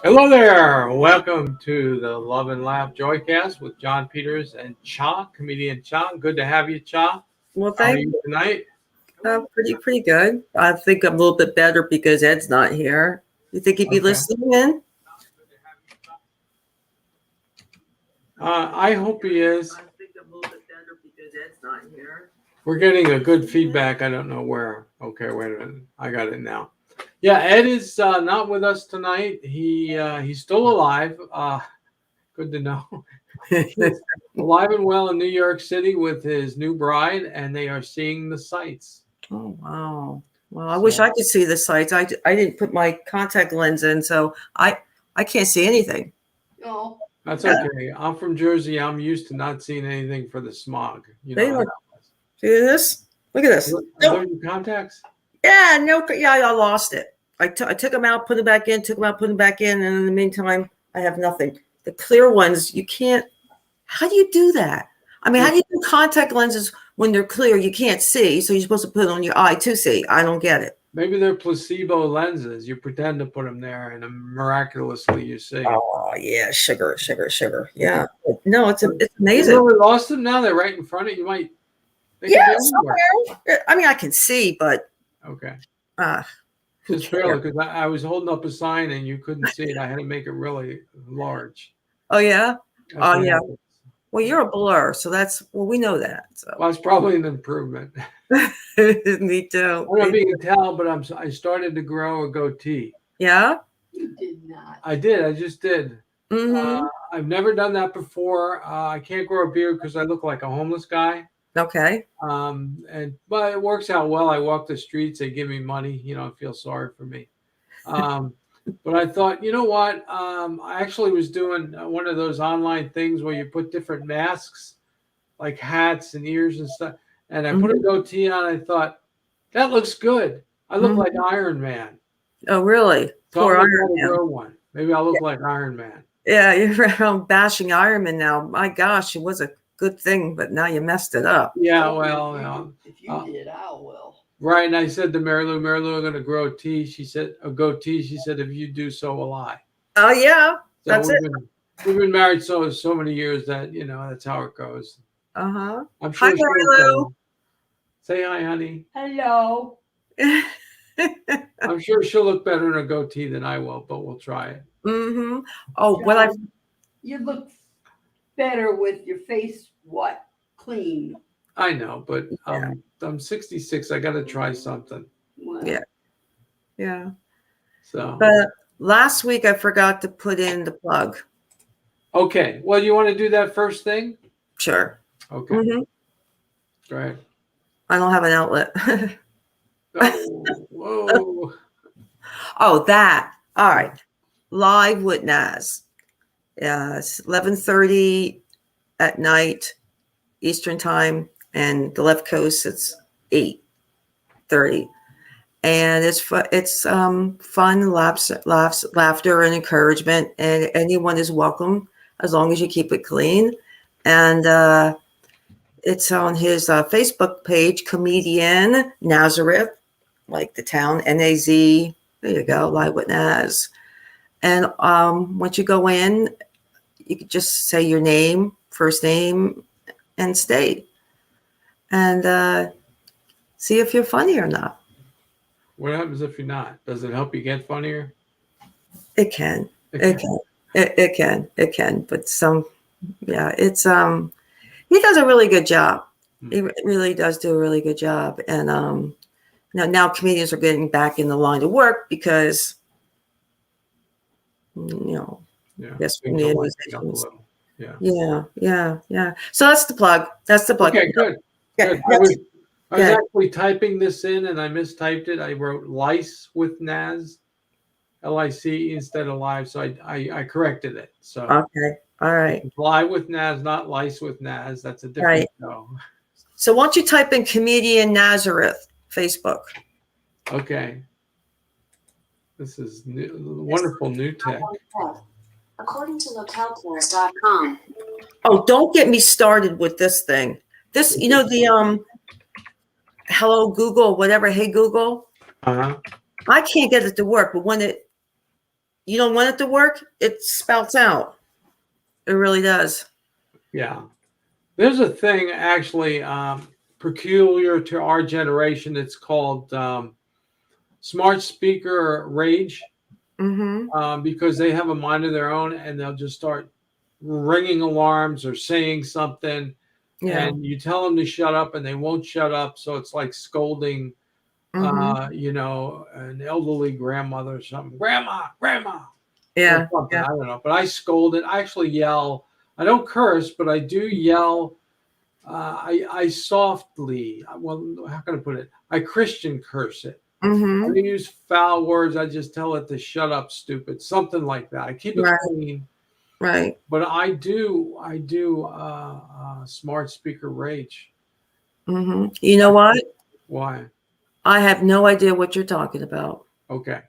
Hello there. Welcome to the Love and Laugh Joycast with John Peters and Cha, comedian Cha. Good to have you, Cha. Well, How are thank you tonight? pretty good. I think I'm a little bit better because Ed's not here. You think he'd be Okay. listening in? I hope he is. I think I'm a little bit better because Ed's not here. We're getting a good feedback. I don't know where. Okay, wait a minute. I got it now. Yeah, Ed is not with us tonight. He's still alive. Good to know. He's alive and well in New York City with his new bride, and they are seeing the sights. Oh, wow. Well, I wish I could see the sights. I didn't put my contact lens in, so I can't see anything. Oh, That's okay. I'm from Jersey. I'm used to not seeing anything for the smog. You know. See this? Look at this. Are those your contacts? Yeah, no. Yeah, I lost it. I took them out, put them back in, took them out, put them back in, and in the meantime, I have nothing. The clear ones, you can't. How do you do that? I mean, how do you do contact lenses when they're clear? You can't see, so you're supposed to put it on your eye to see. I don't get it. Maybe they're placebo lenses. You pretend to put them there, and miraculously you see. Oh yeah, sugar. Yeah, no, it's amazing. You really lost them now? They're right in front of you. Might. Yeah, somewhere. I mean, I can see, but okay. Just barely, because I was holding up a sign and you couldn't see it. I had to make it really large. Oh yeah. Oh yeah. Happens. Well, you're a blur, so we know that. So. Well, it's probably an improvement. Me too. I don't know if you can tell, but I started to grow a goatee. Yeah. you did not. I did. I just did. Mm-hmm. I've never done that before. I can't grow a beard because I look like a homeless guy. Okay. But it works out well. I walk the streets. They give me money. You know, feel sorry for me. But I thought, you know what? I actually was doing one of those online things where you put different masks, like hats and ears and stuff. And I put a goatee on. I thought, that looks good. I look like Iron Man. Oh, really? So Poor I'm Iron Man. grow one. Maybe I'll look like Iron Man. Yeah, you're around bashing Iron Man now. My gosh, it was a good thing, but now you messed it up. Yeah, well, if you did, I will. Right, and I said to Mary Lou, I'm going to grow a goatee. She said, if you do, so will I. Oh yeah, So that's it. We've been married so many years that that's how it goes. Uh-huh. I'm sure. Hi, Mary Lou. Say hi, honey. Hello. I'm sure she'll look better in a goatee than I will, but we'll try it. Mm-hmm. Oh, John, you look better with your face clean. I know, but I'm 66. I got to try something. Well, yeah. So. But last week I forgot to put in the plug. Okay. Well, you want to do that first thing? Sure. Okay. Mm-hmm. Right. I don't have an outlet. Oh, whoa. Oh, that. All right. Live with Naz. It's 11:30 at night, Eastern time, and the left coast it's 8:30. And it's fun, laughs, laughter, and encouragement. And anyone is welcome as long as you keep it clean. And it's on his Facebook page, Comedian Nazareth, like the town, N-A-Z. There you go, Live with Naz. And once you go in, you can just say your name, first name, and state. And see if you're funny or not. What happens if you're not? Does it help you get funnier? It can. It can. But it's he does a really good job. He really does do a really good job. And now comedians are getting back in the line of work because yes, yeah. So that's the plug. Okay, good. Yeah, good. I was actually typing this in and I mistyped it. I wrote lice with Naz, L-I-C instead of live. So I corrected it. So okay. All right. Live with Naz, not lice with Naz. That's a different show. So why don't you type in Comedian Nazareth, Facebook? Okay. This is wonderful new tech. According to localplayers.com. Oh, don't get me started with this thing. This, the hello Google, whatever, hey Google. Uh-huh. I can't get it to work, but when you don't want it to work, it spouts out. It really does. Yeah. There's a thing actually peculiar to our generation. It's called smart speaker rage, Mm-hmm. because they have a mind of their own and they'll just start ringing alarms or saying something, Yeah. and you tell them to shut up and they won't shut up. So it's like scolding, Mm-hmm. an elderly grandmother or something, grandma, or Yeah. something. Yeah. I don't know. But I scold it. I actually yell. I don't curse, but I do yell. I softly, well, how can I put it? I Christian curse it. I Mm-hmm. don't use foul words. I just tell it to shut up, stupid, something like that. I keep it Right. clean, Right. but I do smart speaker rage. Mm-hmm. You know what? Why? I have no idea what you're talking about. Okay.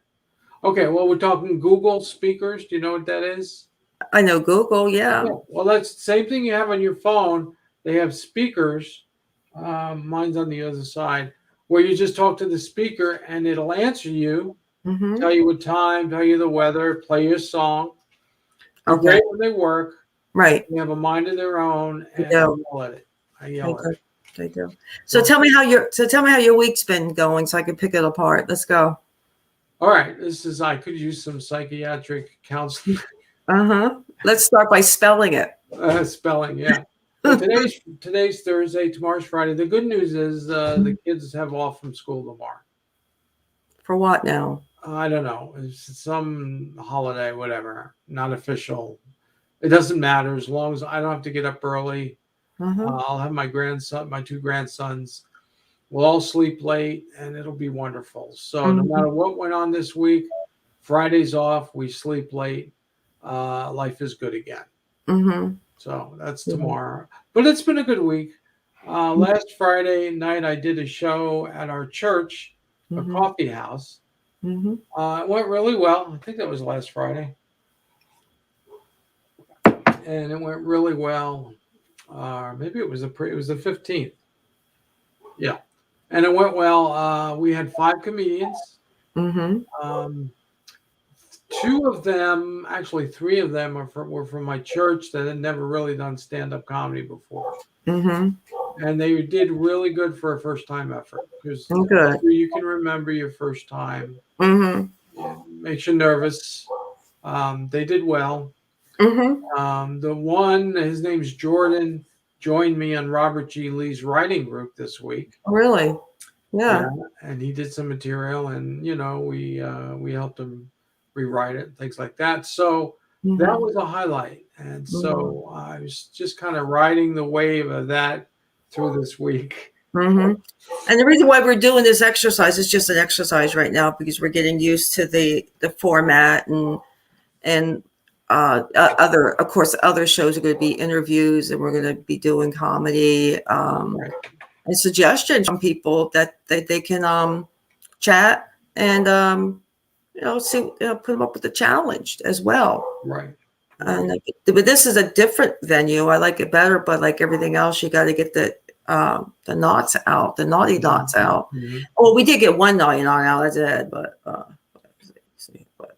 Okay. Well, we're talking Google speakers. Do you know what that is? I know Google. Yeah. Yeah. Well, that's the same thing you have on your phone. They have speakers. Mine's on the other side, where you just talk to the speaker and it'll answer you, Mm-hmm. tell you what time, tell you the weather, play your song. They're Okay. great when they work. Right. They have a mind of their own, They and I do. yell at it. I They yell at do. it. They do. So So, tell me how your week's been going so I can pick it apart. Let's go. all right, I could use some psychiatric counseling. Uh-huh. Let's start by spelling it. Spelling, yeah. Well, today's Thursday, tomorrow's Friday. The good news is the kids have off from school tomorrow. For what now? I don't know. It's some holiday, whatever. Not official. It doesn't matter as long as I don't have to get up early. Uh-huh. I'll have my two grandsons. We'll all sleep late, and it'll be wonderful. So no Mm-hmm. matter what went on this week, Friday's off. We sleep late. Life is good again. Mm-hmm. So that's Yeah. tomorrow. But it's been a good week. Last Friday night, I did a show at our church, a Mm-hmm. coffee house. Mm-hmm. It went really well. I think that was last Friday, and it went really well. Maybe it was it was the 15th. Yeah, and it went well. We had 5 comedians. Mm-hmm. Um, Two of them, actually, three of them were from my church that had never really done stand-up comedy before, Mm-hmm. and they did really good for a first-time effort because Good. you can remember your first time. Mm-hmm. It makes you nervous. They did well. Mm-hmm. The one, his name's Jordan, joined me on Robert G. Lee's writing group this week. Really? Yeah, Yeah. and he did some material, and we helped him rewrite it, things like that. So that Mm-hmm. was a highlight, and Mm-hmm. so I was just kind of riding the wave of that through this week. Mm-hmm. And the reason why we're doing this exercise is just an exercise right now because we're getting used to the format and other, of course, other shows are going to be interviews and we're going to be doing comedy Right, and suggestions from people that they can chat and see put them up with the challenge as well. right, right, And but this is a different venue. I like it better, but like everything else, you got to get the knots out, the naughty knots out. Mhm. Well, we did get one naughty knot out. I did, but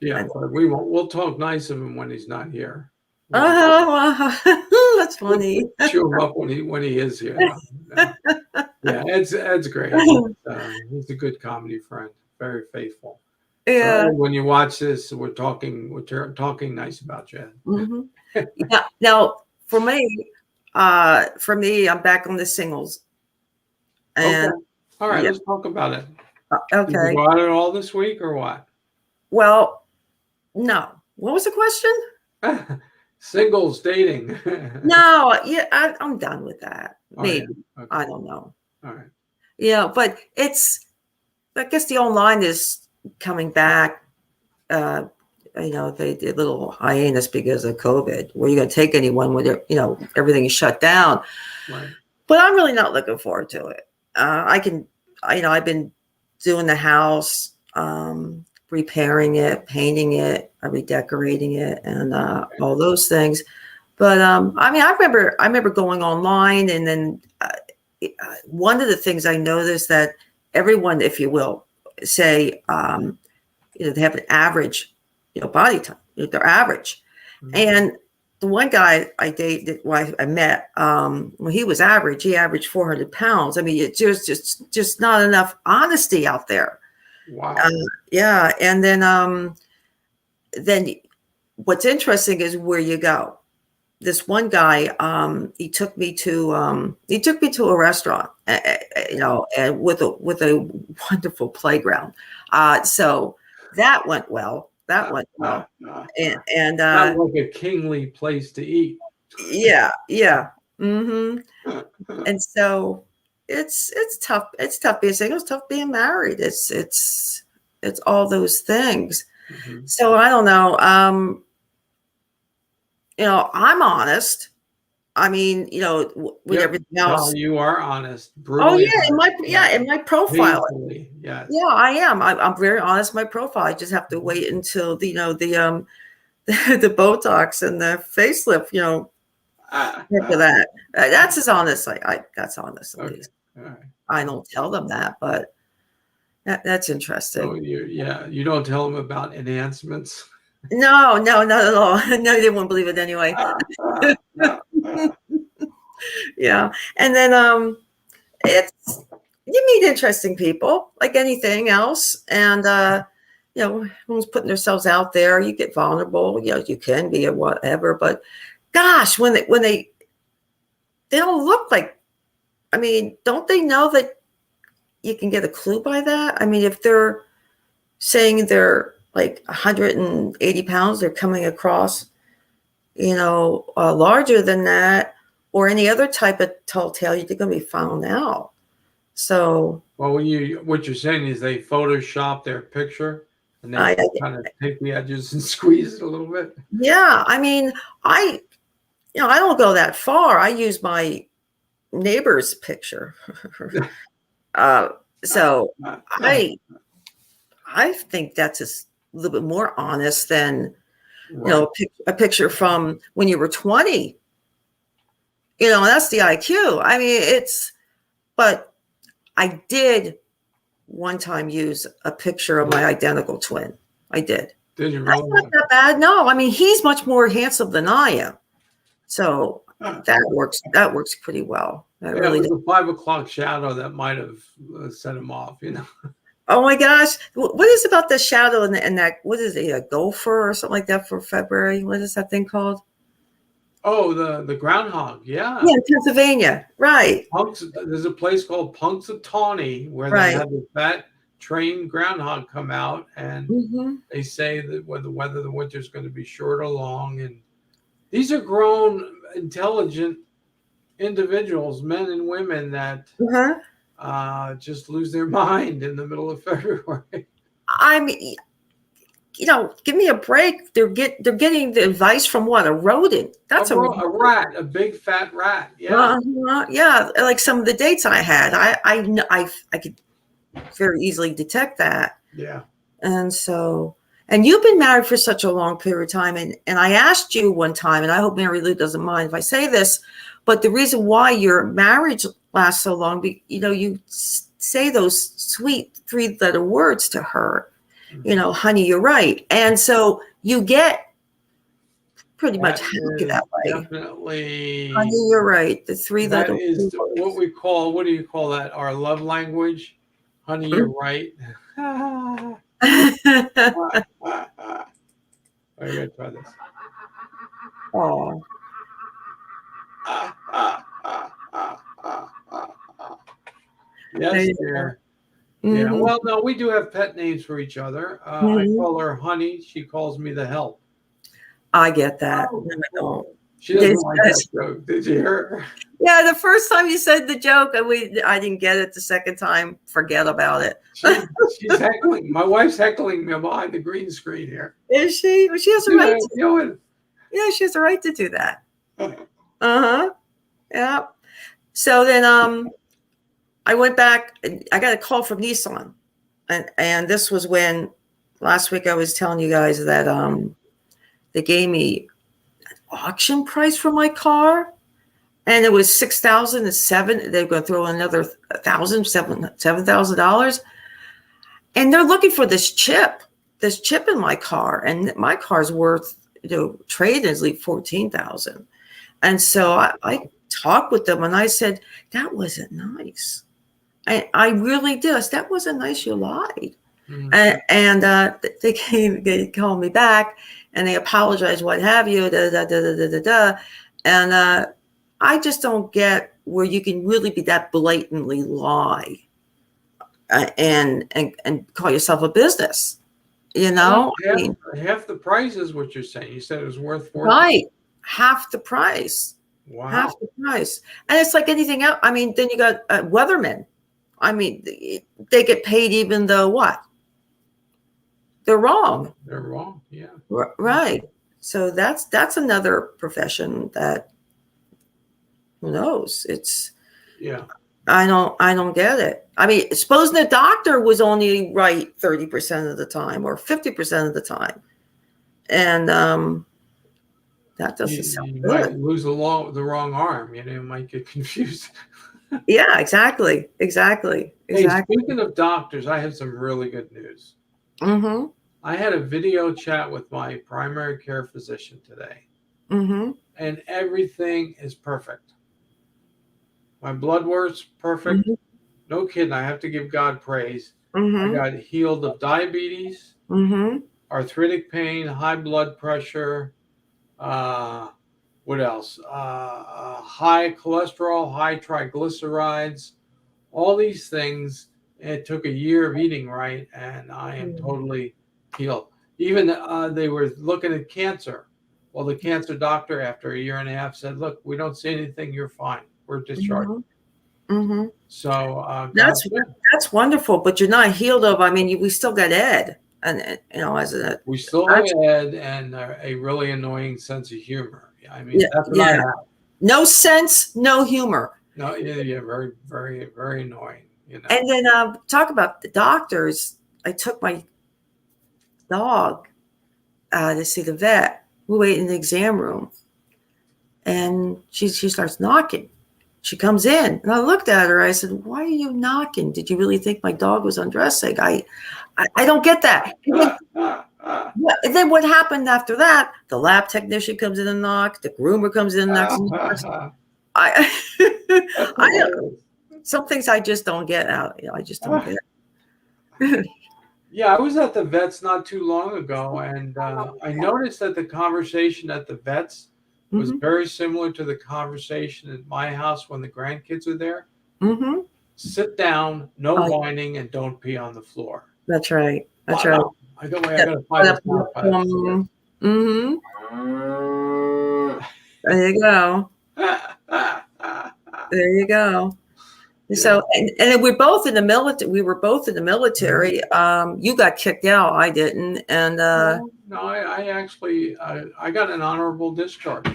Yeah, but we won't. We'll talk nice of him when he's not here. that's funny. Chew him up when he is here. No. Yeah, Ed's great. He's a good comedy friend, very faithful. So Yeah. Ed, when you watch this, we're talking nice about you. Mm-hmm. Yeah. Now, for me, I'm back on the singles, Okay. and All right, yeah, let's talk about it. Did you okay. go out at all this week or what? Well, no. What was the question? Singles dating. No, yeah, I'm done with that. Oh, yeah. Maybe. Okay. I don't know. All right. Yeah, but I guess the online is coming back. They did a little hiatus because of COVID. Where you going to take anyone when everything is shut down? Right. But I'm really not looking forward to it. I've been doing the house, repairing it, painting it, redecorating it, and all those things. But I remember going online, and then one of the things I noticed that everyone, if you will, say, they have an average, body type. They're average. Mhm. And the one guy I dated, I met, when he was average, he averaged 400 pounds. I mean, it's just not enough honesty out there. Wow. Yeah. And then what's interesting is where you go. This one guy, he took me to a restaurant, and with a wonderful playground. So that went well. And Not like a kingly place to eat. yeah. Hmm. And so it's tough. It's tough being single. It's tough being married. It's all those things. Mhm. So I don't know. I'm honest. I mean, with Yep. everything else. No, you are honest. Oh Brutally yeah, in my profile. painfully, yes. Yeah, I am. I'm very honest. In my profile. I just have to wait until the the Botox and the facelift. After that, that's as honest. That's honest. At Okay. least All right. I don't tell them that, but that's interesting. So you don't tell them about enhancements. No, not at all. No, they wouldn't believe it anyway. Yeah, and then it's you meet interesting people like anything else, and everyone's putting themselves out there. You get vulnerable. You can be or whatever, but gosh, when they don't look like. I mean, don't they know that you can get a clue by that? I mean, if they're saying they're like 180 pounds, they're coming across, larger than that, or any other type of tall tale, you're going to be found out. So, Well, what you're saying is they Photoshop their picture and they kind of take the edges and squeeze it a little bit. Yeah, I mean, I don't go that far. I use my neighbor's picture. So I think that's a little bit more honest than Right. a picture from when you were 20. That's the IQ. I mean, but I did one time use a picture of my identical twin. I did. Did you That's really? not that bad. No, I mean, he's much more handsome than I am. So that works pretty well. Yeah, it was a 5 o'clock shadow that might have set him off, Oh my gosh. What is about the shadow and that, what is it, a gopher or something like that for February? What is that thing called? Oh, the groundhog, yeah. Yeah, Pennsylvania. Right. There's a place called Punxsutawney where they had the fat trained groundhog come out, and they say that whether the winter's going to be short or long, and these are grown, intelligent individuals, men and women that just lose their mind in the middle of February. I mean, give me a break. They're getting the advice from what? A rodent. That's a rat, a big fat rat. Yeah. Yeah. Like some of the dates I had, I could very easily detect that. Yeah. And you've been married for such a long period of time. And I asked you one time, and I hope Mary Lou doesn't mind if I say this, but the reason why your marriage lasts so long, you say those sweet 3-letter words to her, honey, you're right. And so you get pretty much happy that way. Definitely. Honey, you're right. The 3-letter words. That is what do you call that? Our love language. Honey, you're right. I'm going to try this. Oh. Yes, dear. Yeah. Well, no, we do have pet names for each other. I call her Honey. She calls me the Help. I get that. She doesn't like that joke. Did you hear her? Yeah, the first time you said the joke, I didn't get it. The second time, forget about it. She's heckling. My wife's heckling me behind the green screen here. Is she? Well, she has a right to. Yeah, she has a right to do that. Yeah. So then, I went back. I got a call from Nissan, and this was when last week I was telling you guys that they gave me an auction price for my car, and it was $6,007. They're going to throw another $7,000, and they're looking for this chip. this chip in my car, and my car's worth, trade is like 14,000. And so I talked with them and I said, that wasn't nice. I really did. I said, that wasn't nice. You lied. And they called me back and they apologized, what have you, And I just don't get where you can really be that blatantly lie and call yourself a business. Well, I mean, half the price is what you're saying. You said it was worth 4. right, half the price. Wow. Half the price. And it's like anything else. I mean, then you got weathermen. I mean, they get paid even though what? They're wrong. They're wrong. Yeah. Right. So that's another profession that, who knows? It's, Yeah. I don't get it. I mean, supposing the doctor was only right 30% of the time or 50% of the time. And that doesn't sound You good. might lose the wrong arm. You might get confused. Yeah, exactly. Hey, Exactly. speaking of doctors, I have some really good news. Mm-hmm. I had a video chat with my primary care physician today, Mm-hmm. and everything is perfect. My blood work's perfect. Mm-hmm. No kidding. I have to give God praise. I Mm-hmm. got healed of diabetes, Mm-hmm. arthritic pain, high blood pressure. What else? High cholesterol, high triglycerides, all these things. It took a year of eating right, and I am totally healed. Even they were looking at cancer. Well, the cancer doctor, after a year and a half, said, "Look, we don't see anything. You're fine. We're discharged." Mm-hmm. So That's God's good. that's wonderful, but you're not healed of. I mean, we still got Ed, and as a We still have Ed and a really annoying sense of humor. I mean, yeah, that's what I have. no sense, no humor. No, yeah, very, very, very annoying. And then talk about the doctors. I took my dog to see the vet. We wait in the exam room, and she starts knocking. She comes in, and I looked at her. I said, "Why are you knocking? Did you really think my dog was undressing? I don't get that." And then what happened after that? The lab technician comes in and knocks. The groomer comes in and knocks. I some things I just don't get out. I just don't get it. Yeah, I was at the vets not too long ago, and I noticed that the conversation at the vets was very similar to the conversation at my house when the grandkids are there. Mm-hmm. Sit down, no whining, and don't pee on the floor. That's right. That's right. I gotta find this out. Mm-hmm. There you go. There you go. Yeah. So, and then we're both in the military. We were both in the military. You got kicked out. I didn't. And no, I actually I got an honorable discharge.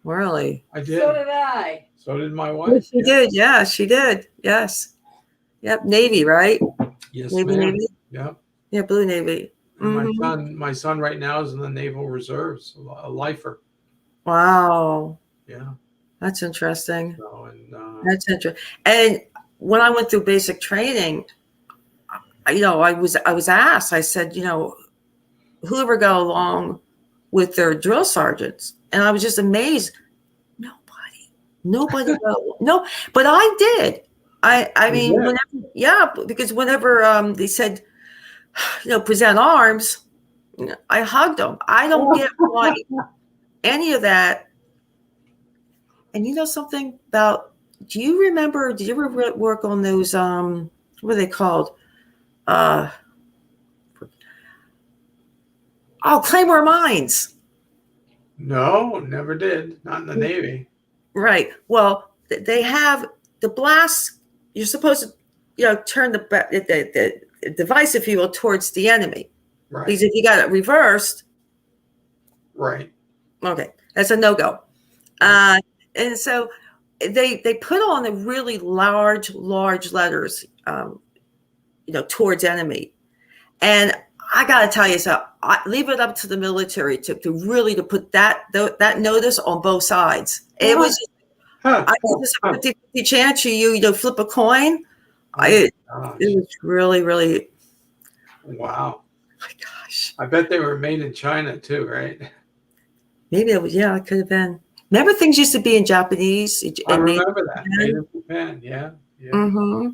Really? I did. So did I. So did my wife. She did. Yeah, she did. Yes. Yep. Navy, right? Yes, Navy, ma'am. Navy. Yep. Yeah, Blue Navy. And my son right now is in the Naval Reserves, a lifer. Wow. Yeah. That's interesting. So, and, That's interesting. And when I went through basic training, I was asked. I said, who ever got along with their drill sergeants? And I was just amazed. Nobody. No, but I did. I mean, because whenever they said, present arms, I hugged them. I don't get why any of that. And you know something about, did you ever work on those, what are they called? Claymore mines. No, never did. Not in the Navy. Right. Well, they have the blast. You're supposed to, turn the device, if you will, towards the enemy. Right. Because if you got it reversed. Right. Okay. That's a no-go. And so they put on the really large letters, towards enemy. And I got to tell you, so I leave it up to the military to really to put that notice on both sides. It was I just a 50-50 chance you flip a coin. It was really, really. Wow. my gosh. I bet they were made in China too, right? Maybe it was, yeah, it could have been. Remember things used to be in Japanese? I remember that. Made in Japan. Yeah. Yeah. Mm-hmm.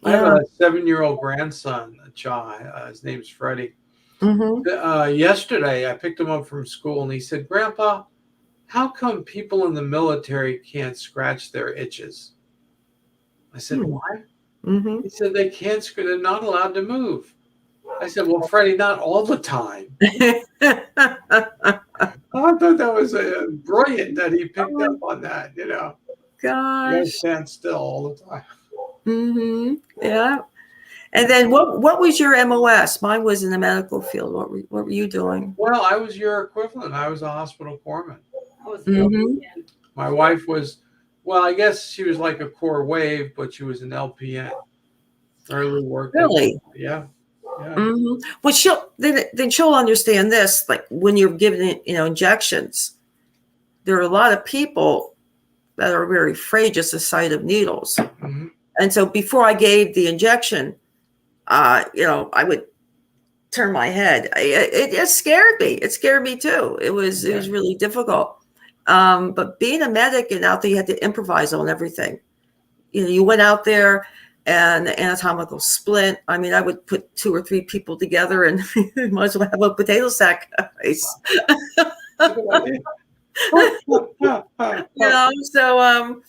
I have Yeah. a 7-year-old grandson, Cha. His name's Freddie. Mm-hmm. Yesterday, I picked him up from school, and he said, "Grandpa, how come people in the military can't scratch their itches?" I said, Hmm. "Why?" Mm-hmm. He said, "They can't scratch. They're not allowed to move." I said, "Well, Freddie, not all the time." I thought that was brilliant that he picked up on that. You know, you got to Gosh. stand still all the time. Mm-hmm. Yeah. And then what was your MOS? Mine was in the medical field. What were you doing? Well, I was your equivalent. I was a hospital corpsman. I was Mhm. LPN. My wife was, well, I guess she was like a core wave, but she was an LPN. Early work. Really? Yeah. Yeah. Mm-hmm. Well, then she'll understand this. Like when you're given, injections, there are a lot of people that are very afraid just the sight of needles. Mhm. And so before I gave the injection, I would turn my head. It scared me. It scared me too. It was really difficult. But being a medic and out there, you had to improvise on everything. You went out there and the anatomical splint. I mean, I would put 2 or 3 people together and might as well have a potato sack. So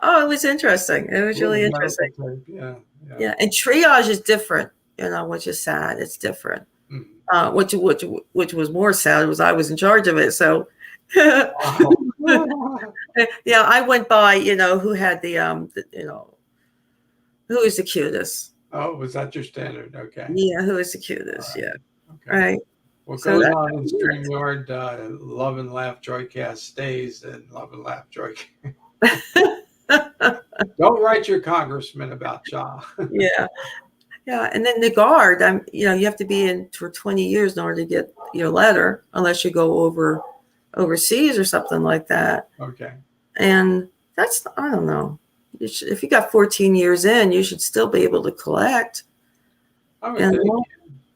it was interesting. It was really interesting. Yeah. Yeah, and triage is different, which is sad. It's different. Mhm. Which was more sad was I was in charge of it. So Wow. yeah, I went by, who had who is the cutest. Oh, was that your standard? Okay. Yeah, who is the cutest? Yeah. Okay. Right. What So goes that's on in weird. StreamYard, Love and Laugh Joycast stays in Love and Laugh Joycast. Don't write your congressman about Cha. Yeah. Yeah. And then the guard, you have to be in for 20 years in order to get your letter, unless you go overseas or something like that. Okay. And that's, I don't know. If you got 14 years in, you should still be able to collect. I would think.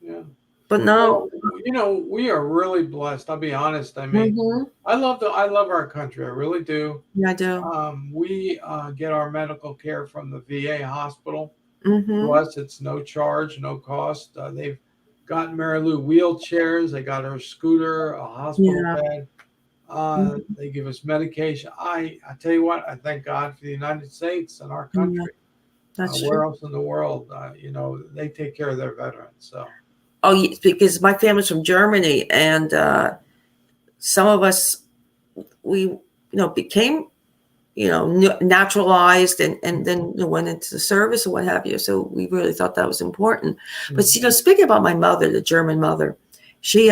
Yeah. But no. Well, we are really blessed. I'll be honest. I mean, I love our country. I really do. Yeah, I do. We get our medical care from the VA hospital. Mm-hmm. To us, it's no charge, no cost. They've got Mary Lou wheelchairs. They got her scooter, a hospital bed. They give us medication. I tell you what, I thank God for the United States and our country. Yeah, that's where true. else in the world, they take care of their veterans. So. Oh, yeah, because my family's from Germany, and some of us, we, became, naturalized and then went into the service or what have you. So we really thought that was important. Mm-hmm. But, speaking about my mother, the German mother, she,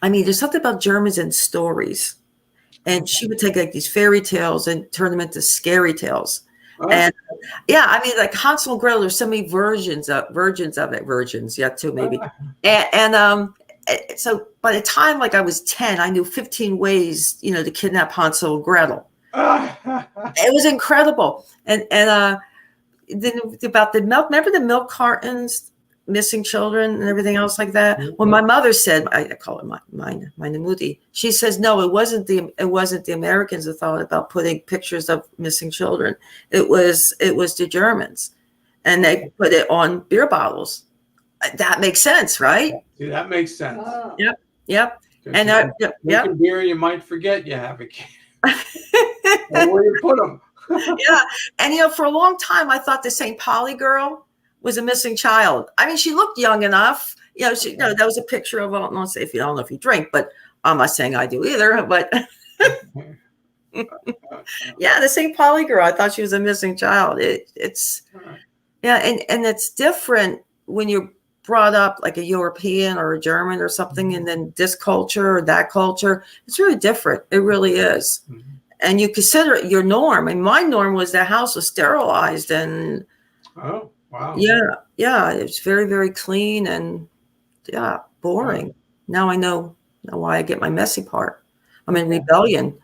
there's something about Germans and stories. And she would take like these fairy tales and turn them into scary tales. Oh. And yeah, like Hansel and Gretel, there's so many versions of it, yeah, too, maybe. And so by the time like I was 10, I knew 15 ways, to kidnap Hansel and Gretel. It was incredible. And then about the milk, remember the milk cartons, missing children and everything else like that? When my mother said, I call it my Namudi, she says, no, it wasn't the Americans that thought about putting pictures of missing children. It was the Germans, and they put it on beer bottles. That makes sense, right? See, that makes sense. Oh. Yep. And beer, you might forget you have a kid. Where you put them. Yeah, and for a long time I thought the St. Polly girl was a missing child. She looked young enough. That was a picture of, I don't know if you drink, but I'm not saying I do either. But yeah, the St. Polly girl, I thought she was a missing child. It's and it's different when you're brought up like a European or a German or something, and then this culture or that culture. It's really different. It really is. Mm-hmm. And you consider it your norm. And my norm was the house was sterilized and wow. Yeah. It's very, very clean and boring. Wow. Now I know why I get my messy part. I'm in rebellion,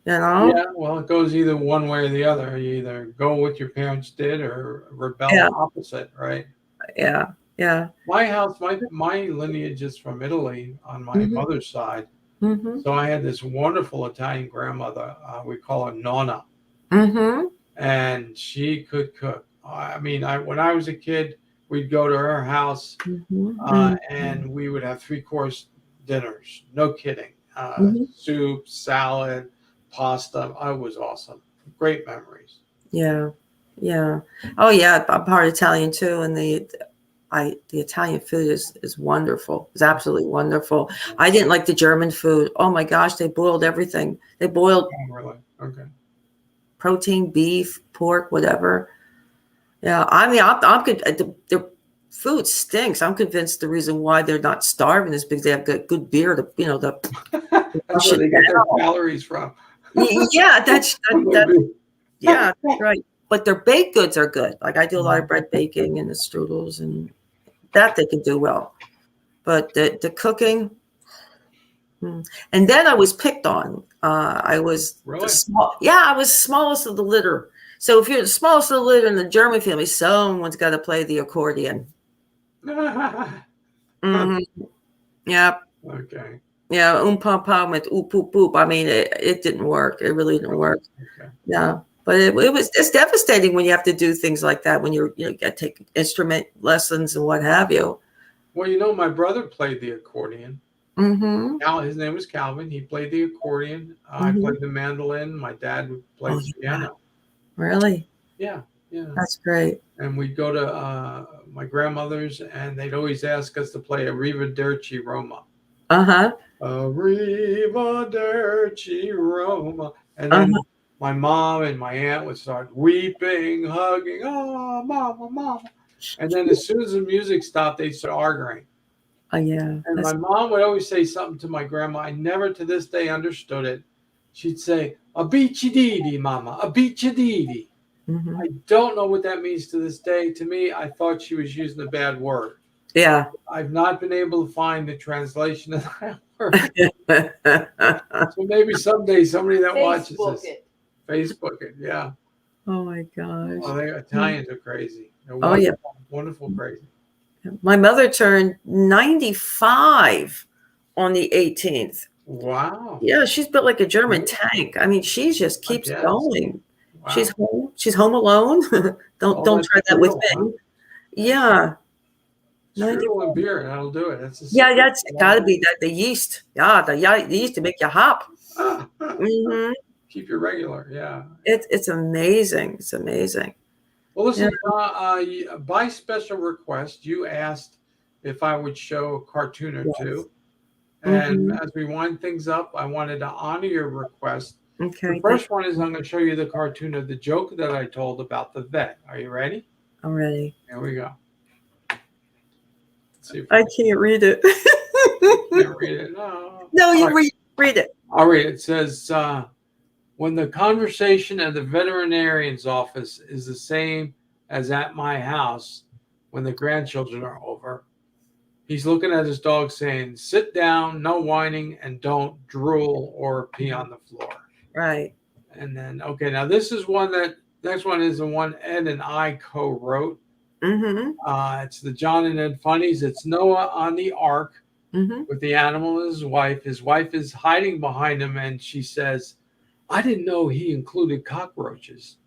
Yeah, well, it goes either one way or the other. You either go what your parents did or rebel opposite, right? Yeah. Yeah. My house, my lineage is from Italy on my Mhm. mother's side. Mhm. So I had this wonderful Italian grandmother. We call her Nonna, Mhm. and she could cook. I mean, when I was a kid, we'd go to her house, Mhm. and we would have three-course dinners. No kidding. Mhm. Soup, salad, pasta. It was awesome. Great memories. Yeah. Yeah. Oh yeah, I'm part Italian too, and the Italian food is wonderful. It's absolutely wonderful. I didn't like the German food. Oh my gosh, they boiled everything. They boiled Oh, really? Okay. protein, beef, pork, whatever. Yeah, I mean, I'm good. The food stinks. I'm convinced the reason why they're not starving is because they have good beer to, to That's push where it they get their down. calories from. Yeah, that's From their that. beef. Yeah, that's right. But their baked goods are good. Like I do a lot of Mhm. bread baking and the strudels, and that they can do well. But the cooking, and then I was picked on. I was the Really? small. Yeah, I was smallest of the litter. So if you're the smallest of the litter in the German family, someone's got to play the accordion. Hmm. Yeah, Okay. yeah. Pom pom with oop poop poop. I mean, it didn't work. It really didn't Really? work. Okay. Yeah, but it's devastating when you have to do things like that when you got to take instrument lessons and what have you. Well, my brother played the accordion. Mm-hmm. His name was Calvin. He played the accordion. I Mm-hmm. played the mandolin. My dad would play Oh the yeah, piano. really? Yeah, yeah. That's great. And we'd go to my grandmother's, and they'd always ask us to play Arrivederci Roma. Uh-huh. Arrivederci Roma. And then Uh-huh. my mom and my aunt would start weeping, hugging, oh, mama, mama. And then as soon as the music stopped, they'd start arguing. Oh yeah. And my That's mom would always say something to my grandma. I never to this day understood it. She'd say, a beachididi, mama, a beachididi. mm-hmm. I don't know what that means to this day. To me, I thought she was using a bad word. Yeah. I've not been able to find the translation of that word. So maybe someday somebody that watches Facebook this, it. Facebook it. Yeah. Oh my gosh. Oh, Italians are crazy. They're Oh yeah. wonderful, wonderful, crazy. My mother turned 95 on the 18th. Wow. Yeah, she's built like a German tank. I mean, she just I keeps guess. going. She's Wow. home. She's home alone. All Don't that try that with strudel, huh? me. Yeah. Strudel 94. and beer, that'll do it. That's the Yeah, secret. that's gotta be that the yeast. Yeah, the yeast to make you hop. Hmm. Keep you regular. Yeah. It's amazing. It's amazing. Well, Yeah. listen, by special request, you asked if I would show a cartoon or Yes. two. And Hmm. as we wind things up, I wanted to honor your request. The Okay, thank first one is I'm going to show you the cartoon of the joke that I told about the vet. Are you ready? I'm ready. Here we go. Let's see if I can't read it. you can read it. No. No, All you right. read it. I'll read it. It says, when the conversation at the veterinarian's office is the same as at my house when the grandchildren are over, he's looking at his dog saying, sit down, no whining, and don't drool or pee on the floor. Right. And then, okay, now this is next one is the one Ed and I co-wrote. Mm-hmm. It's the John and Ed Funnies. It's Noah on the ark Mm-hmm. with the animal and his wife. His wife is hiding behind him, and she says, I didn't know he included cockroaches.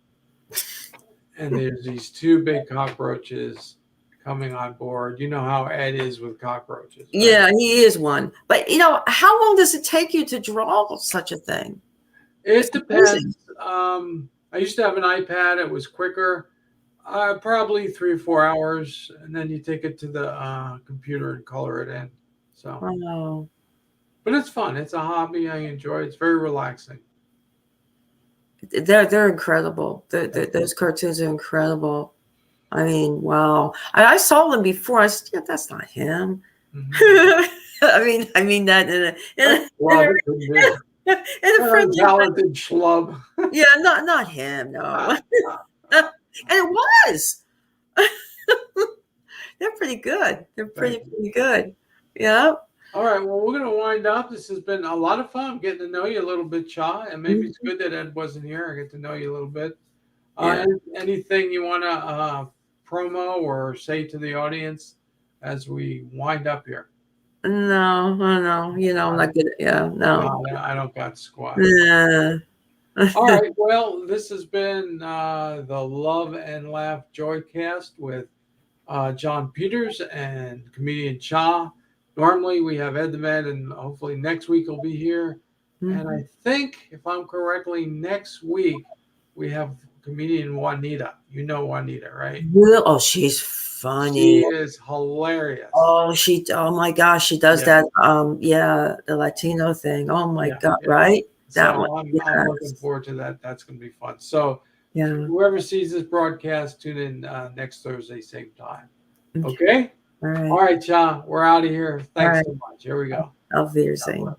And there's these two big cockroaches coming on board. You know how Ed is with cockroaches, right? Yeah, he is one. But how long does it take you to draw such a thing? It It's amazing. depends. I used to have an iPad. It was quicker, probably 3 or 4 hours, and then you take it to the computer and color it in. So, Wow. but it's fun. It's a hobby I enjoy. It's very relaxing. They're incredible. Those cartoons are incredible. I mean, wow. I saw them before. I said, yeah, that's not him. Mhm. I mean that Well, it could be. in a friendly way. Talented schlub. Yeah, not him. No, and it was. They're pretty good. They're pretty good. Yeah. All right. Well, we're going to wind up. This has been a lot of fun getting to know you a little bit, Cha. And maybe it's good that Ed wasn't here. I get to know you a little bit. Yeah. Anything you want to promo or say to the audience as we wind up here? No, no, I'm not good. Yeah, no. No, I don't got squat. Yeah. All right. Well, this has been the Love and Laugh Joycast with John Peters and comedian Cha. Normally we have Ed the Med, and hopefully next week he'll be here. And I think, if I'm correctly, next week we have comedian Juanita. You know Juanita, right? Oh, she's funny. She is hilarious. Oh my gosh, she does Yeah. that. The Latino thing. Oh my Yeah, God, yeah. right? That So one. I'm looking forward to that. That's going to be fun. So Yeah. whoever sees this broadcast, tune in next Thursday, same time. Okay. Okay? All right. All right, Cha, we're out of here. Thanks right. so much. Here we go. Auf Wiedersehen.